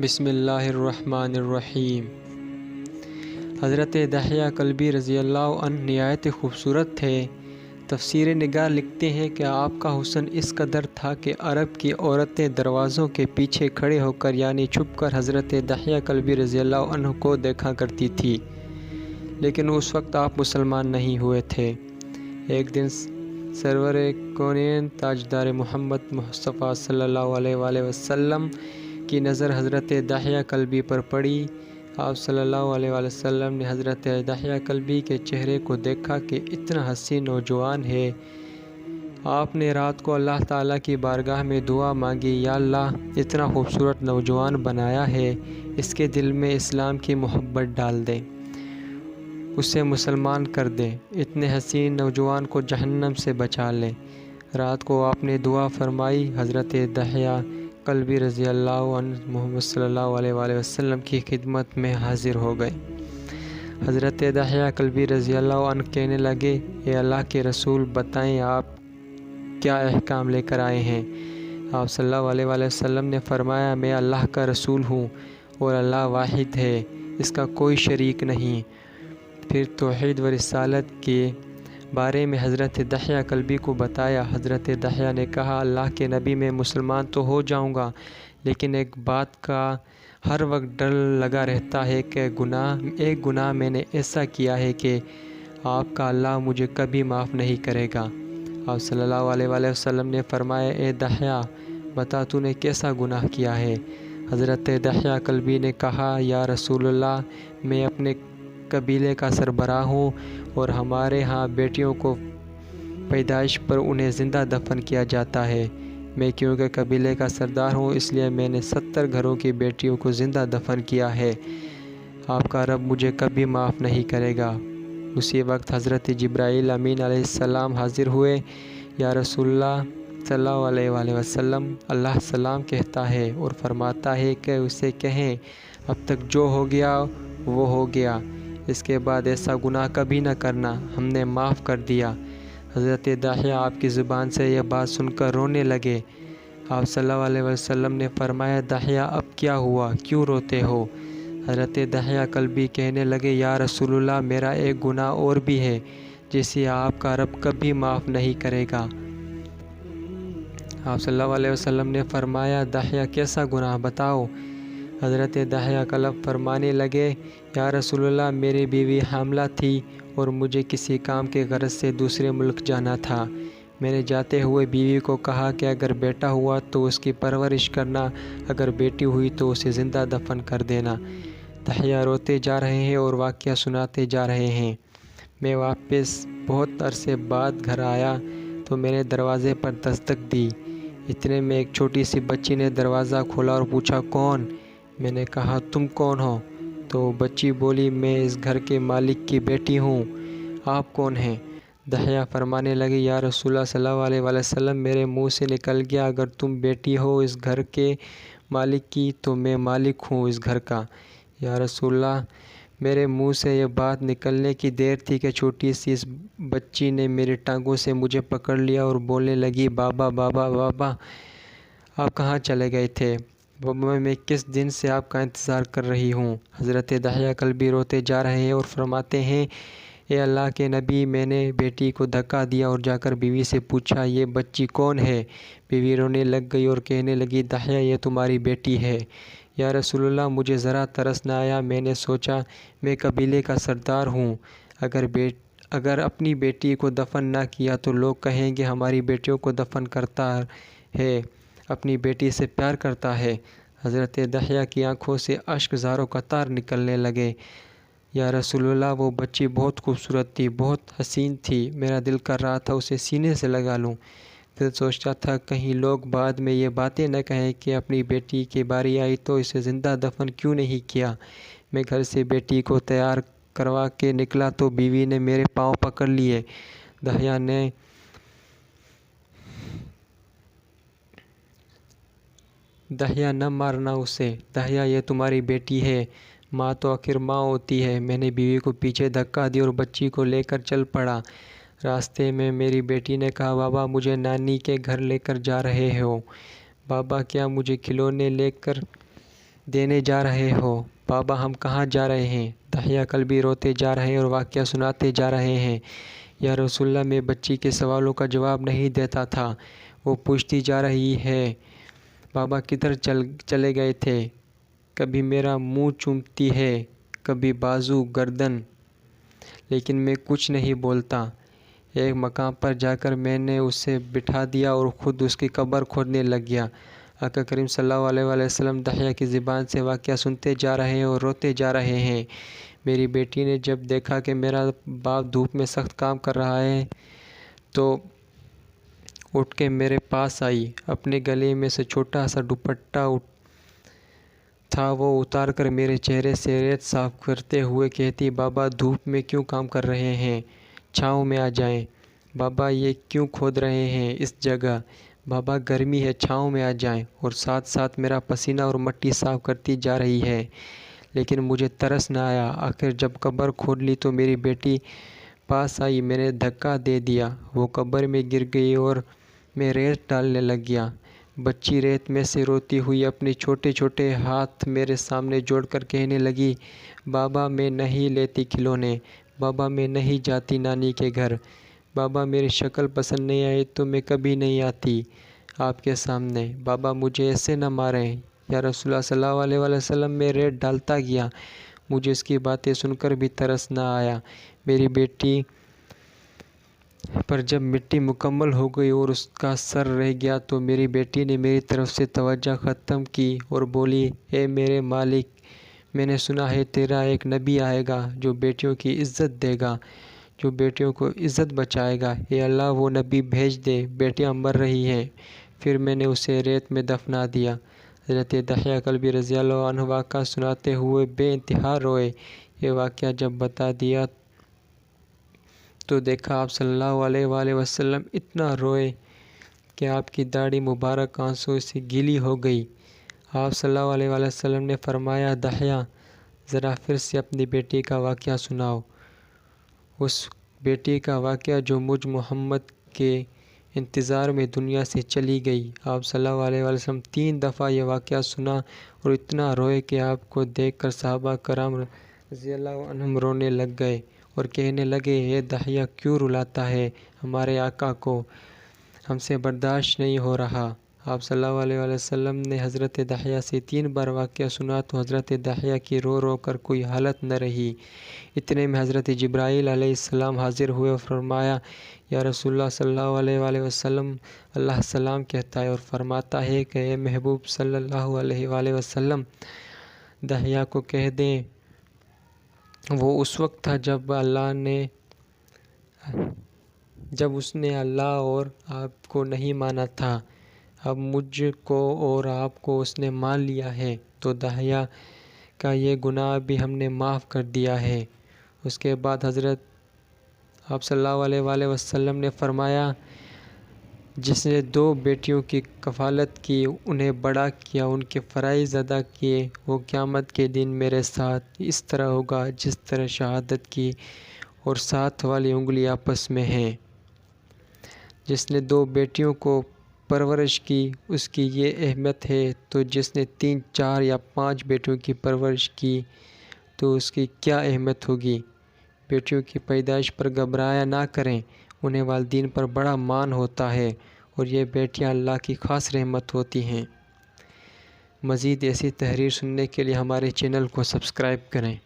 بسم اللہ الرحمن الرحیم۔ حضرت دحیہ کلبی رضی اللہ عنہ نہایت خوبصورت تھے۔ تفسیر نگار لکھتے ہیں کہ آپ کا حسن اس قدر تھا کہ عرب کی عورتیں دروازوں کے پیچھے کھڑے ہو کر یعنی چھپ کر حضرت دحیہ کلبی رضی اللہ عنہ کو دیکھا کرتی تھی، لیکن اس وقت آپ مسلمان نہیں ہوئے تھے۔ ایک دن سرور کونین تاجدار محمد مصطفیٰ صلی اللہ علیہ وآلہ وسلم کی نظر حضرت دحیہ کلبی پر پڑی۔ آپ صلی اللہ علیہ وآلہ وسلم نے حضرت دحیہ کلبی کے چہرے کو دیکھا کہ اتنا حسین نوجوان ہے۔ آپ نے رات کو اللہ تعالیٰ کی بارگاہ میں دعا مانگی، یا اللہ اتنا خوبصورت نوجوان بنایا ہے، اس کے دل میں اسلام کی محبت ڈال دیں، اسے مسلمان کر دیں، اتنے حسین نوجوان کو جہنم سے بچا لیں۔ رات کو آپ نے دعا فرمائی، حضرت دحیہ کلبی رضی اللہ عنہ محمد صلی اللہ علیہ وآلہ وسلم کی خدمت میں حاضر ہو گئے۔ حضرت دحیہ کلبی رضی اللہ عنہ کہنے لگے، اے اللہ کے رسول، بتائیں آپ کیا احکام لے کر آئے ہیں؟ آپ صلی اللہ علیہ وآلہ وسلم نے فرمایا، میں اللہ کا رسول ہوں اور اللہ واحد ہے، اس کا کوئی شریک نہیں۔ پھر توحید و رسالت کے بارے میں حضرت دحیہ کلبی کو بتایا۔ حضرت دحیہ نے کہا، اللہ کے نبی، میں مسلمان تو ہو جاؤں گا، لیکن ایک بات کا ہر وقت ڈر لگا رہتا ہے کہ ایک گناہ میں نے ایسا کیا ہے کہ آپ کا اللہ مجھے کبھی معاف نہیں کرے گا۔ آپ صلی اللہ علیہ وآلہ وسلم نے فرمایا، اے دحیہ، بتا تو نے کیسا گناہ کیا ہے؟ حضرت دحیہ کلبی نے کہا، یا رسول اللہ، میں اپنے قبیلے کا سربراہ ہوں اور ہمارے ہاں بیٹیوں کو پیدائش پر انہیں زندہ دفن کیا جاتا ہے۔ میں کیونکہ قبیلے کا سردار ہوں، اس لیے میں نے 70 گھروں کی بیٹیوں کو زندہ دفن کیا ہے۔ آپ کا رب مجھے کبھی معاف نہیں کرے گا۔ اسی وقت حضرت جبرائیل امین علیہ السلام حاضر ہوئے۔ یا رسول اللہ صلی اللہ علیہ وآلہ وسلم، اللہ سلام کہتا ہے اور فرماتا ہے کہ اسے کہیں، اب تک جو ہو گیا وہ ہو گیا، اس کے بعد ایسا گناہ کبھی نہ کرنا، ہم نے معاف کر دیا۔ حضرت دحیہ آپ کی زبان سے یہ بات سن کر رونے لگے۔ آپ صلی اللہ علیہ وسلم نے فرمایا، دحیہ اب کیا ہوا، کیوں روتے ہو؟ حضرت دحیہ کلبی کہنے لگے، یا رسول اللہ، میرا ایک گناہ اور بھی ہے جسے آپ کا رب کبھی معاف نہیں کرے گا۔ آپ صلی اللہ علیہ وسلم نے فرمایا، دحیہ کیسا گناہ بتاؤ؟ حضرت دحیہ کلبی فرمانے لگے، یا رسول اللہ، میری بیوی حاملہ تھی اور مجھے کسی کام کے غرض سے دوسرے ملک جانا تھا۔ میں نے جاتے ہوئے بیوی کو کہا کہ اگر بیٹا ہوا تو اس کی پرورش کرنا، اگر بیٹی ہوئی تو اسے زندہ دفن کر دینا۔ دحیہ روتے جا رہے ہیں اور واقعہ سناتے جا رہے ہیں۔ میں واپس بہت عرصے بعد گھر آیا تو میں نے دروازے پر دستک دی۔ اتنے میں ایک چھوٹی سی بچی نے دروازہ کھولا اور پوچھا، کون؟ میں نے کہا، تم کون ہو؟ تو بچی بولی، میں اس گھر کے مالک کی بیٹی ہوں۔ آپ کون ہیں؟ دحیہ فرمانے لگے، یا رسول اللہ صلی اللہ علیہ وآلہ وسلم، میرے منہ سے نکل گیا، اگر تم بیٹی ہو اس گھر کے مالک کی تو میں مالک ہوں اس گھر کا۔ یا رسول اللہ، میرے منہ سے یہ بات نکلنے کی دیر تھی کہ چھوٹی سی اس بچی نے میری ٹانگوں سے مجھے پکڑ لیا اور بولنے لگی، بابا بابا بابا، آپ کہاں چلے گئے تھے؟ بابا، میں کس دن سے آپ کا انتظار کر رہی ہوں۔ حضرت دحیہ کلبی روتے جا رہے ہیں اور فرماتے ہیں، اے اللہ کے نبی، میں نے بیٹی کو دھکا دیا اور جا کر بیوی سے پوچھا، یہ بچی کون ہے؟ بیوی رونے لگ گئی اور کہنے لگی، دحیہ، یہ تمہاری بیٹی ہے۔ یا رسول اللہ، مجھے ذرا ترس نہ آیا، میں نے سوچا میں قبیلے کا سردار ہوں، اگر اپنی بیٹی کو دفن نہ کیا تو لوگ کہیں گے ہماری بیٹیوں کو دفن کرتا ہے، اپنی بیٹی سے پیار کرتا ہے۔ حضرت دحیہ کی آنکھوں سے اشک زاروں قطار نکلنے لگے۔ یا رسول اللہ، وہ بچی بہت خوبصورت تھی، بہت حسین تھی، میرا دل کر رہا تھا اسے سینے سے لگا لوں۔ پھر سوچتا تھا کہیں لوگ بعد میں یہ باتیں نہ کہیں کہ اپنی بیٹی کی باری آئی تو اسے زندہ دفن کیوں نہیں کیا۔ میں گھر سے بیٹی کو تیار کروا کے نکلا تو بیوی نے میرے پاؤں پکڑ لیے۔ دحیہ نہ مارنا اسے، دحیہ یہ تمہاری بیٹی ہے، ماں تو آخر ماں ہوتی ہے۔ میں نے بیوی کو پیچھے دھکا دیا اور بچی کو لے کر چل پڑا۔ راستے میں میری بیٹی نے کہا، بابا، مجھے نانی کے گھر لے کر جا رہے ہو؟ بابا، کیا مجھے کھلونے لے کر دینے جا رہے ہو؟ بابا ہم کہاں جا رہے ہیں؟ داہیہ کلبی روتے جا رہے ہیں اور واقعہ سناتے جا رہے ہیں۔ یا رسول اللہ، میں بچی کے سوالوں کا جواب نہیں دیتا تھا، وہ پوچھتی جا رہی ہے بابا کدھر چلے گئے تھے؟ کبھی میرا منہ چومتی ہے، کبھی بازو، گردن، لیکن میں کچھ نہیں بولتا۔ ایک مقام پر جا کر میں نے اسے بٹھا دیا اور خود اس کی قبر کھودنے لگ گیا۔ آقا کریم صلی اللہ علیہ وآلہ وسلم داہیہ کی زبان سے واقعہ سنتے جا رہے ہیں اور روتے جا رہے ہیں۔ میری بیٹی نے جب دیکھا کہ میرا باپ دھوپ میں سخت کام کر رہا ہے تو اٹھ کے میرے پاس آئی، اپنے گلے میں سے چھوٹا سا دوپٹہ تھا وہ اتار کر میرے چہرے سے ریت صاف کرتے ہوئے کہتی، بابا دھوپ میں کیوں کام کر رہے ہیں؟ چھاؤں میں آ جائیں۔ بابا یہ کیوں کھود رہے ہیں اس جگہ؟ بابا گرمی ہے، چھاؤں میں آ جائیں۔ اور ساتھ ساتھ میرا پسینہ اور مٹی صاف کرتی جا رہی ہے، لیکن مجھے ترس نہ آیا۔ آخر جب قبر کھود لی تو میری بیٹی پاس آئی، میں نے دھکا دے دیا، وہ قبر میں گر گئی اور میں ریت ڈالنے لگ گیا۔ بچی ریت میں سے روتی ہوئی اپنے چھوٹے چھوٹے ہاتھ میرے سامنے جوڑ کر کہنے لگی، بابا میں نہیں لیتی کھلونے، بابا میں نہیں جاتی نانی کے گھر، بابا میری شکل پسند نہیں آئی تو میں کبھی نہیں آتی آپ کے سامنے، بابا مجھے ایسے نہ ماریں۔ یا رسول اللہ صلی اللہ علیہ وآلہ وسلم، میں ریت ڈالتا گیا، مجھے اس کی باتیں سن کر بھی ترس نہ آیا۔ میری بیٹی پر جب مٹی مکمل ہو گئی اور اس کا سر رہ گیا تو میری بیٹی نے میری طرف سے توجہ ختم کی اور بولی، اے میرے مالک، میں نے سنا ہے تیرا ایک نبی آئے گا جو بیٹیوں کی عزت دے گا، جو بیٹیوں کو عزت بچائے گا، اے اللہ وہ نبی بھیج دے، بیٹیاں مر رہی ہیں۔ پھر میں نے اسے ریت میں دفنا دیا۔ حضرت داہیہ کلبی رضی اللہ عنہ واقعہ سناتے ہوئے بے انتہا روئے۔ یہ واقعہ جب بتا دیا تو دیکھا آپ صلی اللہ علیہ وآلہ وسلم اتنا روئے کہ آپ کی داڑھی مبارک آنسوں سے گیلی ہو گئی۔ آپ صلی اللہ علیہ وآلہ وسلم نے فرمایا، داہیہ ذرا پھر سے اپنی بیٹی کا واقعہ سناؤ، اس بیٹی کا واقعہ جو مجھ محمد کے انتظار میں دنیا سے چلی گئی۔ آپ صلی اللہ علیہ وآلہ وسلم 3 دفعہ یہ واقعہ سنا اور اتنا روئے کہ آپ کو دیکھ کر صحابہ کرام رضی اللہ عنہم رونے لگ گئے اور کہنے لگے، اے داہیہ کیوں رلاتا ہے ہمارے آقا کو، ہم سے برداشت نہیں ہو رہا۔ آپ صلی اللہ علیہ وآلہ وسلم نے حضرت داہیہ سے 3 بار واقعہ سنا تو حضرت داہیہ کی رو رو کر کوئی حالت نہ رہی۔ اتنے میں حضرت جبرائیل علیہ السلام حاضر ہوئے اور فرمایا، یا رسول اللہ صلی اللہ علیہ وآلہ وسلم، اللہ سلام کہتا ہے اور فرماتا ہے کہ اے محبوب صلی اللہ علیہ وآلہ وسلم، داہیہ کو کہہ دیں وہ اس وقت تھا جب اس نے اللہ اور آپ کو نہیں مانا تھا، اب مجھ کو اور آپ کو اس نے مان لیا ہے تو داہیہ کا یہ گناہ بھی ہم نے معاف کر دیا ہے۔ اس کے بعد حضرت آپ صلی اللہ علیہ وآلہ وسلم نے فرمایا، جس نے 2 بیٹیوں کی کفالت کی، انہیں بڑا کیا، ان کے فرائض ادا کیے، وہ قیامت کے دن میرے ساتھ اس طرح ہوگا جس طرح شہادت کی اور 7 والی انگلی آپس میں ہیں۔ جس نے 2 بیٹیوں کو پرورش کی، اس کی یہ اہمیت ہے، تو جس نے 3، 4 یا 5 بیٹیوں کی پرورش کی تو اس کی کیا اہمیت ہوگی۔ بیٹیوں کی پیدائش پر گھبرایا نہ کریں، انہیں والدین پر بڑا مان ہوتا ہے اور یہ بیٹیاں اللہ کی خاص رحمت ہوتی ہیں۔ مزید ایسی تحریر سننے کے لیے ہمارے چینل کو سبسکرائب کریں۔